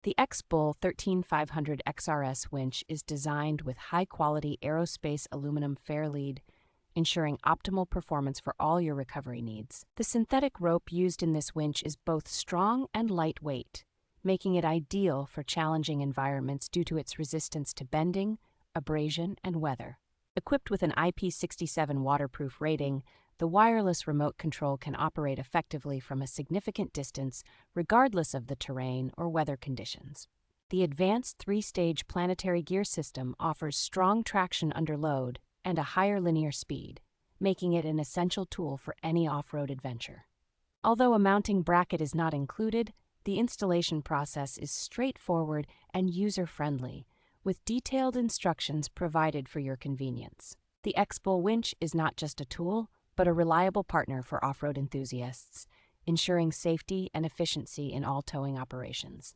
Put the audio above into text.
The X-Bull 13500 XRS winch is designed with high-quality aerospace aluminum fair lead, ensuring optimal performance for all your recovery needs. The synthetic rope used in this winch is both strong and lightweight, making it ideal for challenging environments due to its resistance to bending, abrasion, and weather. Equipped with an IP67 waterproof rating, the wireless remote control can operate effectively from a significant distance regardless of the terrain or weather conditions. The advanced three-stage planetary gear system offers strong traction under load and a higher linear speed, making it an essential tool for any off-road adventure. Although a mounting bracket is not included, the installation process is straightforward and user-friendly, with detailed instructions provided for your convenience. The X-Bull winch is not just a tool, but a reliable partner for off-road enthusiasts, ensuring safety and efficiency in all towing operations.